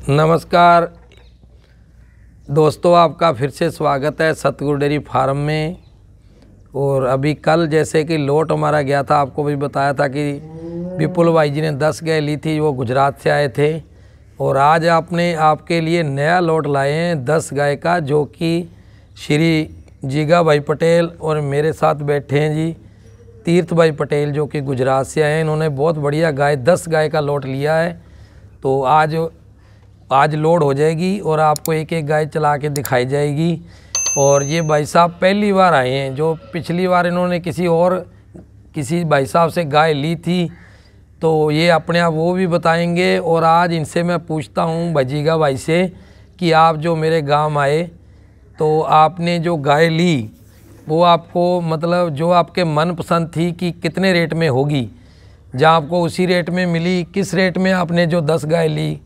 नमस्कार दोस्तों, आपका फिर से स्वागत है सतगुरु डेयरी फार्म में। और अभी कल जैसे कि लोट हमारा गया था, आपको भी बताया था कि विपुल भाई जी ने 10 गाय ली थी, वो गुजरात से आए थे। और आज आपने आपके लिए नया लोट लाए हैं 10 गाय का, जो कि श्री जीगा भाई पटेल और मेरे साथ बैठे हैं जी तीर्थ भाई पटेल, जो कि गुजरात से आए हैं। इन्होंने बहुत बढ़िया गाय 10 गाय का लोट लिया है। तो आज लोड हो जाएगी और आपको एक एक गाय चला के दिखाई जाएगी। और ये भाई साहब पहली बार आए हैं, जो पिछली बार इन्होंने किसी भाई साहब से गाय ली थी, तो ये अपने आप वो भी बताएंगे। और आज इनसे मैं पूछता हूँ भजीगा भाई से कि आप जो मेरे गांव आए तो आपने जो गाय ली वो आपको मतलब जो आपके मन पसंद थी कि कितने रेट में होगी, जहाँ आपको उसी रेट में मिली, किस रेट में आपने जो 10 गाय ली?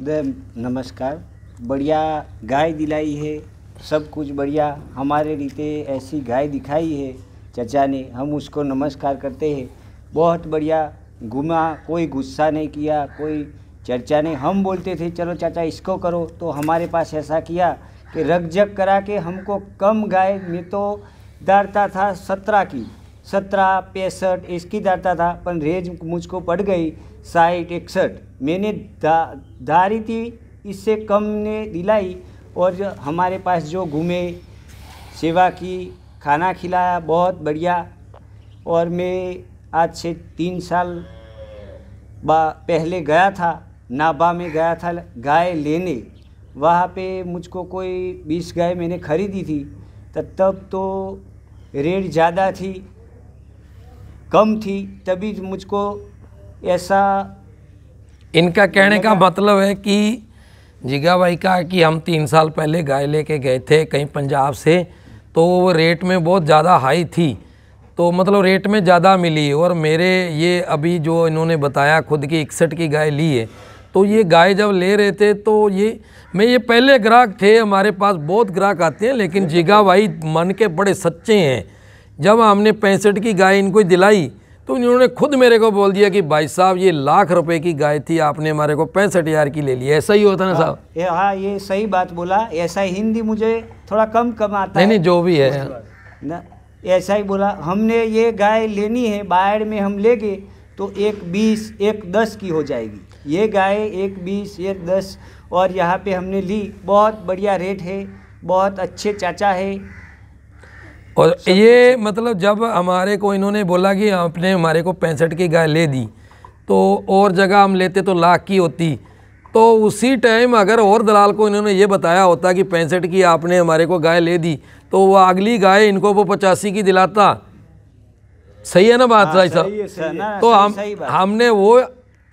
नमस्कार। बढ़िया गाय दिलाई है, सब कुछ बढ़िया हमारे रीते ऐसी गाय दिखाई है चचा ने, हम उसको नमस्कार करते हैं। बहुत बढ़िया घुमा, कोई गुस्सा नहीं किया, कोई चर्चा नहीं। हम बोलते थे चलो चाचा इसको करो, तो हमारे पास ऐसा किया कि रकजक करा के हमको कम गाय में तो दारता था 17 की, 17-65 इसकी दारता था, पर रेंज मुझको पड़ गई 60-61। मैंने धारी थी, इससे कम ने दिलाई। और हमारे पास जो घूमे, सेवा की, खाना खिलाया, बहुत बढ़िया। और मैं आज से 3 साल पहले गया था, नाभा में गया था गाय लेने। वहाँ पे मुझको कोई 20 गाय मैंने खरीदी थी, तब तो रेट ज़्यादा थी, कम थी, तभी मुझको ऐसा। इनका कहने का मतलब है कि जीगा भाई का कि हम 3 साल पहले गाय लेके गए थे कहीं पंजाब से, तो वो रेट में बहुत ज़्यादा हाई थी, तो मतलब रेट में ज़्यादा मिली। और मेरे ये अभी जो इन्होंने बताया खुद की 61 की गाय ली है, तो ये गाय जब ले रहे थे तो ये पहले ग्राहक थे, हमारे पास बहुत ग्राहक आते हैं, लेकिन जीगा भाई मन के बड़े सच्चे हैं। जब हमने 65 की गाय इनको दिलाई तो इन्होंने खुद मेरे को बोल दिया कि भाई साहब ये लाख रुपए की गाय थी, आपने हमारे को 65,000 की ले ली। ऐसा ही होता ना साहब? हाँ, ये सही बात बोला। ऐसा हिंदी मुझे थोड़ा कम आता है। नहीं, जो भी है ना, ऐसा ही बोला। हमने ये गाय लेनी है, बाहर में हम ले गए तो 1-20, 1-10 की हो जाएगी। ये गाय 1-20, 1-10 और यहाँ पे हमने ली। बहुत बढ़िया रेट है, बहुत अच्छे चाचा है। और ये मतलब जब हमारे को इन्होंने बोला कि आपने हमारे को 65 की गाय ले दी, तो और जगह हम लेते तो लाख की होती, तो उसी टाइम अगर और दलाल को इन्होंने ये बताया होता कि 65 की आपने हमारे को गाय ले दी, तो वो अगली गाय इनको वो 85 की दिलाता। सही है ना बात भाई साहब? तो हमने वो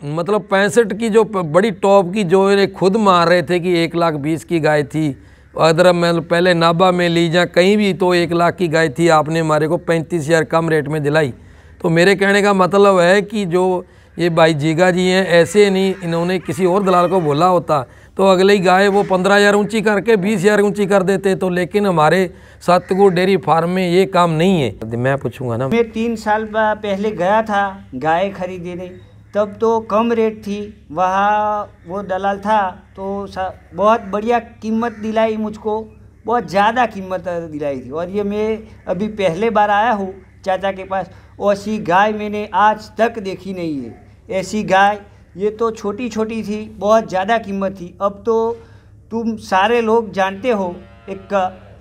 मतलब 65 की जो बड़ी टॉप की जो खुद मार रहे थे कि 1,20,000 की गाय थी, अगर मैं पहले नाभा में ली या कहीं भी तो 1 लाख की गाय थी, आपने हमारे को 35,000 कम रेट में दिलाई। तो मेरे कहने का मतलब है कि जो ये भाई जीगा जी हैं, ऐसे नहीं, इन्होंने किसी और दलाल को बोला होता तो अगली गाय वो 15,000 ऊंची करके 20,000 ऊंची कर देते। तो लेकिन हमारे सतगुरु डेयरी फार्म में ये काम नहीं है। मैं पूछूंगा ना, मैं 3 साल पहले गया था गाय खरीदने, तब तो कम रेट थी, वहाँ वो दलाल था तो बहुत बढ़िया कीमत दिलाई मुझको, बहुत ज़्यादा कीमत दिलाई थी। और ये मैं अभी पहले बार आया हूँ चाचा के पास, ऐसी गाय मैंने आज तक देखी नहीं है। ऐसी गाय ये तो छोटी छोटी थी, बहुत ज़्यादा कीमत थी। अब तो तुम सारे लोग जानते हो एक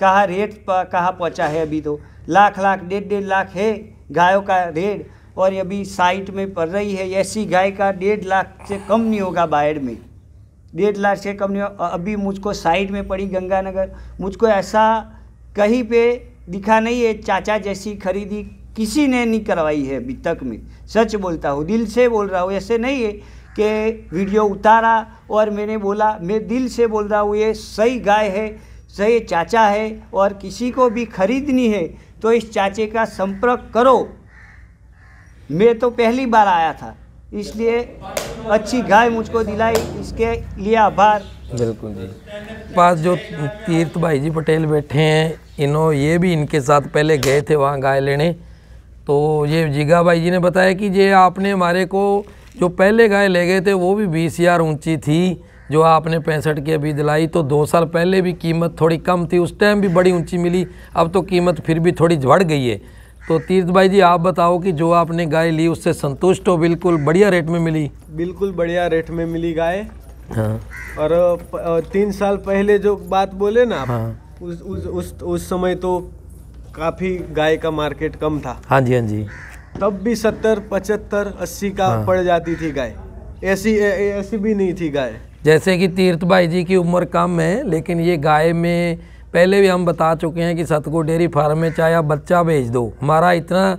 कहाँ रेट कहाँ पहुँचा है। अभी तो लाख 1.5 लाख है गायों का रेट, और अभी साइट में पड़ रही है। ऐसी गाय का 1.5 लाख से कम नहीं होगा बाहर में, 1.5 लाख से कम नहीं होगा। अभी मुझको साइट में पड़ी गंगानगर, मुझको ऐसा कहीं पे दिखा नहीं है चाचा जैसी खरीदी किसी ने नहीं करवाई है अभी तक में। सच बोलता हूँ, दिल से बोल रहा हूँ। ऐसे नहीं है कि वीडियो उतारा और मैंने बोला, मैं दिल से बोल रहा हूँ। ये सही गाय है, सही चाचा है, और किसी को भी खरीदनी है तो इस चाचे का संपर्क करो। मैं तो पहली बार आया था, इसलिए अच्छी गाय मुझको दिलाई, इसके लिए आभार। बिल्कुल जी। पास जो तीर्थ भाई जी पटेल बैठे हैं, ये भी इनके साथ पहले गए थे वहाँ गाय लेने। तो ये जीगा भाई जी ने बताया कि ये आपने हमारे को जो पहले गाय ले गए थे वो भी 20,000 ऊंची थी, जो आपने 65 की अभी दिलाई, तो 2 साल पहले भी कीमत थोड़ी कम थी, उस टाइम भी बड़ी ऊंची मिली, अब तो कीमत फिर भी थोड़ी बढ़ गई है। तो तीर्थ भाई जी आप बताओ कि जो आपने गाय ली उससे संतुष्ट हो? बिल्कुल बढ़िया रेट में मिली? बिल्कुल बढ़िया रेट में मिली गाय। हाँ। और 3 साल पहले जो बात बोले ना आप, हाँ। उस समय तो काफ़ी गाय का मार्केट कम था। हाँ जी, हाँ जी। तब भी 70, 75, 80 का हाँ। पड़ जाती थी गाय। ऐसी भी नहीं थी गाय। जैसे कि तीर्थ भाई जी की उम्र कम है, लेकिन ये गाय में पहले भी हम बता चुके हैं कि सतगुरु डेयरी फार्म में चाहे आप बच्चा भेज दो, हमारा इतना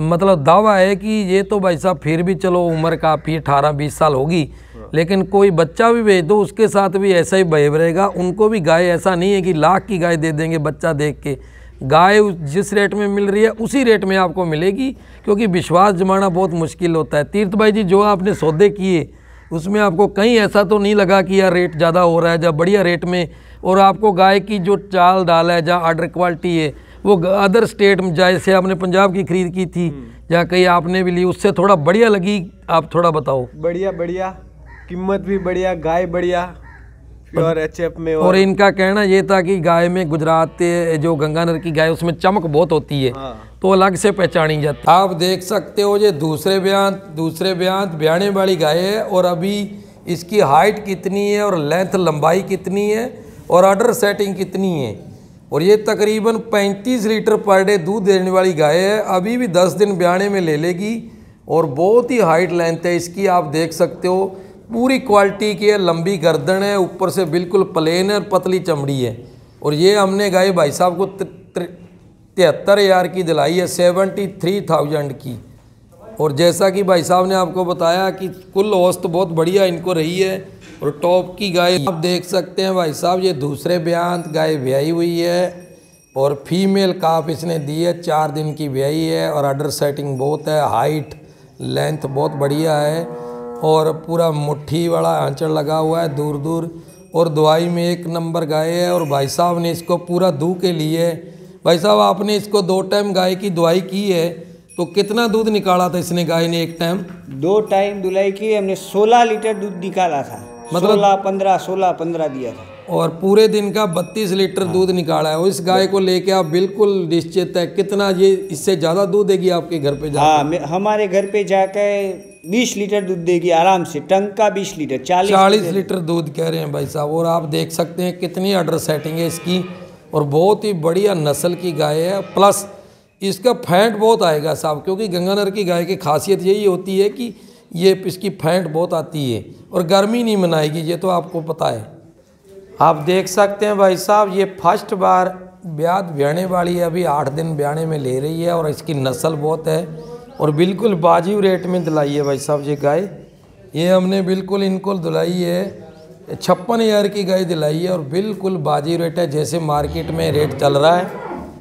मतलब दावा है कि ये तो भाई साहब फिर भी चलो उम्र काफ़ी 18-20 साल होगी, लेकिन कोई बच्चा भी भेज दो उसके साथ भी ऐसा ही बिहेव रहेगा। उनको भी गाय ऐसा नहीं है कि लाख की गाय दे देंगे बच्चा देख के। गाय जिस रेट में मिल रही है उसी रेट में आपको मिलेगी, क्योंकि विश्वास जमाना बहुत मुश्किल होता है। तीर्थ भाई जी जो आपने सौदे किए उसमें आपको कहीं ऐसा तो नहीं लगा कि यार रेट ज़्यादा हो रहा है, जब बढ़िया रेट में, और आपको गाय की जो चाल डाल है, जहाँ आर्डर क्वालिटी है, वो अदर स्टेट में जैसे आपने पंजाब की खरीद की थी, जहाँ कहीं आपने भी ली, उससे थोड़ा बढ़िया लगी? आप थोड़ा बताओ। बढ़िया, कीमत भी बढ़िया, गाय बढ़िया, प्योर एचएफ में। और इनका कहना ये था कि गाय में गुजरात जो गंगानगर की गाय उसमें चमक बहुत होती है। हाँ। तो अलग से पहचानी जाती है। आप देख सकते हो ये दूसरे ब्यान ब्याने वाली गाय है, और अभी इसकी हाइट कितनी है और लेंथ लंबाई कितनी है और अडर सेटिंग कितनी है, और ये तकरीबन 35 लीटर पर डे दूध देने वाली गाय है। अभी भी 10 दिन ब्याने में ले लेगी, और बहुत ही हाइट लेंथ है इसकी। आप देख सकते हो पूरी क्वालिटी की है, लंबी गर्दन है, ऊपर से बिल्कुल प्लेन है और पतली चमड़ी है। और ये हमने गाय भाई साहब को 73,000 की दिलाई है, 73,000 की। और जैसा कि भाई साहब ने आपको बताया कि कुल औसत बहुत बढ़िया इनको रही है, और टॉप की गाय आप देख सकते हैं भाई साहब। ये दूसरे ब्यान गाय ब्याई हुई है, और फीमेल काफ इसने दी है, 4 दिन की ब्याई है, और अडर सेटिंग बहुत है, हाइट लेंथ बहुत बढ़िया है, और पूरा मुट्ठी वाला आंचल लगा हुआ है दूर दूर, और दवाई में 1 नंबर गाय है। और भाई साहब ने इसको पूरा दूध के लिए, भाई साहब आपने इसको 2 टाइम गाय की दवाई की है, तो कितना दूध निकाला था इसने गाय ने एक टाइम? 2 टाइम धुलाई की, हमने 16 लीटर दूध निकाला था। मतलब 16-15 दिया था, और पूरे दिन का 32 लीटर दूध निकाला है। और इस गाय को लेके आप बिल्कुल निश्चित है? कितना ये इससे ज़्यादा दूध देगी आपके घर पे जाकर? हाँ, हमारे घर पे जाकर 20 लीटर दूध देगी आराम से, टंक का 20 लीटर, 40 लीटर दूध कह रहे हैं भाई साहब। और आप देख सकते हैं कितनी अडर सेटिंग है इसकी, और बहुत ही बढ़िया नस्ल की गाय है। प्लस इसका फैट बहुत आएगा साहब, क्योंकि गंगानगर की गाय की खासियत यही होती है कि ये इसकी फैट बहुत आती है, और गर्मी नहीं मनाएगी, ये तो आपको पता है। आप देख सकते हैं भाई साहब, ये फर्स्ट बार ब्याने वाली है, अभी 8 दिन ब्याने में ले रही है, और इसकी नस्ल बहुत है, और बिल्कुल बाजीब रेट में दिलाई है भाई साहब ये गाय। ये हमने बिल्कुल इनको दिलाई है 56,000 की गाय दिलाई है, और बिल्कुल बाजीब रेट है, जैसे मार्केट में रेट चल रहा है।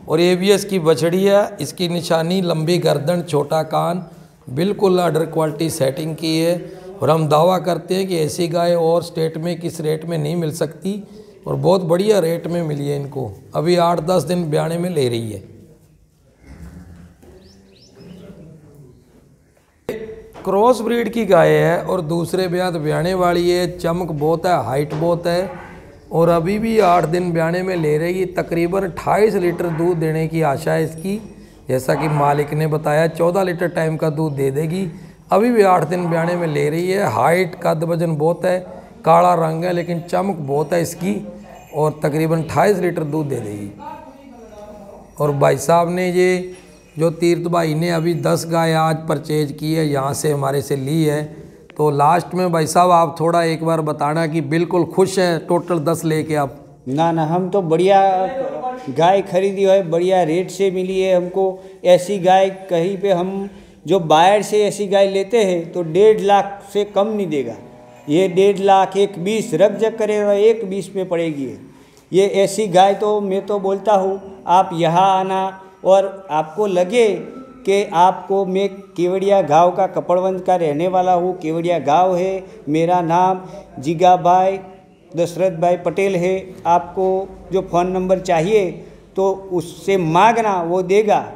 और ABS की बछड़ी है, इसकी निशानी लंबी गर्दन, छोटा कान, बिल्कुल अडर क्वालिटी सेटिंग की है। और हम दावा करते हैं कि ऐसी गाय और स्टेट में किस रेट में नहीं मिल सकती, और बहुत बढ़िया रेट में मिली है इनको। अभी 8-10 दिन ब्याने में ले रही है। क्रॉस ब्रीड की गाय है, और दूसरे ब्याने वाली है, चमक बहुत है, हाइट बहुत है, और अभी भी 8 दिन ब्याने में ले रही। तकरीबन 28 लीटर दूध देने की आशा है इसकी, जैसा कि मालिक ने बताया 14 लीटर टाइम का दूध दे देगी। अभी भी 8 दिन ब्याने में ले रही है। हाइट कद वजन बहुत है, काला रंग है, लेकिन चमक बहुत है इसकी, और तकरीबन 28 लीटर दूध दे देगी। और भाई साहब ने ये जो तीर्थ भाई ने अभी 10 गाय आज परचेज की है, यहाँ से हमारे से ली है। तो लास्ट में भाई साहब आप थोड़ा एक बार बताना कि बिल्कुल खुश हैं टोटल 10 लेके आप? ना, हम तो बढ़िया गाय खरीदी है, बढ़िया रेट से मिली है हमको। ऐसी गाय कहीं पे हम जो बाहर से ऐसी गाय लेते हैं तो 1.5 लाख से कम नहीं देगा। ये 1.5 लाख 1.20 रख जग करेगा, 1.20 में पड़ेगी। ये ऐसी गाय तो मैं तो बोलता हूँ आप यहाँ आना, और आपको लगे कि आपको, मैं केवड़िया गांव का कपड़वंज का रहने वाला हूँ, केवड़िया गांव है, मेरा नाम जिगा भाई दशरथ भाई पटेल है। आपको जो फ़ोन नंबर चाहिए तो उससे मांगना, वो देगा।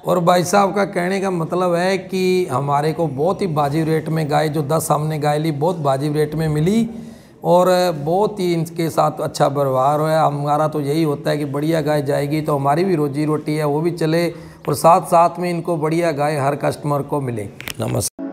और भाई साहब का कहने का मतलब है कि हमारे को बहुत ही बाजीब रेट में गाय, जो 10 हमने गाय ली बहुत बाजीब रेट में मिली, और बहुत ही इनके साथ अच्छा व्यवहार है। हमारा तो यही होता है कि बढ़िया गाय जाएगी तो हमारी भी रोजी रोटी है वो भी चले और साथ साथ में इनको बढ़िया गाय हर कस्टमर को मिले। नमस्कार।